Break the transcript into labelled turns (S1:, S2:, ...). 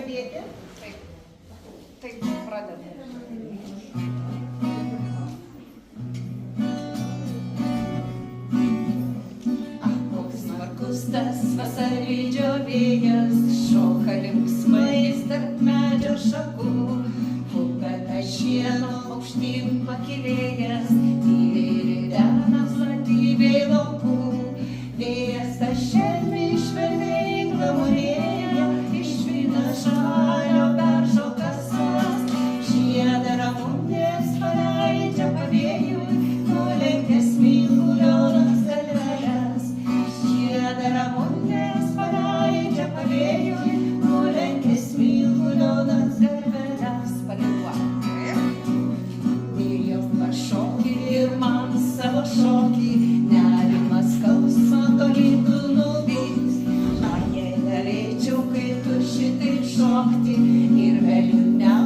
S1: pradėti?
S2: Taip, pradedame.
S3: Tas vasarvidžio vėjas šoka linksmais tarp medžio šakų, kupeta šieno aukštyn pakilėjęs, tyliai ridena slatybėj laukų. Vėjas tą šelmį švelniai glamurėja, išvyna žalio beržo kasas, žiedą ramunės paleidžia pavėjui, nulenkia smilgulionas galveles. Ramunės paleidžia pavėjui, nulenkia smilgulionas galveles. Palikuok. Vėjos pašokį ir man savo šokį, nerimas skausmą tolydų nuvyks. Ar jei galėčiau, kai tu šitaip šokti, ir vėliau ne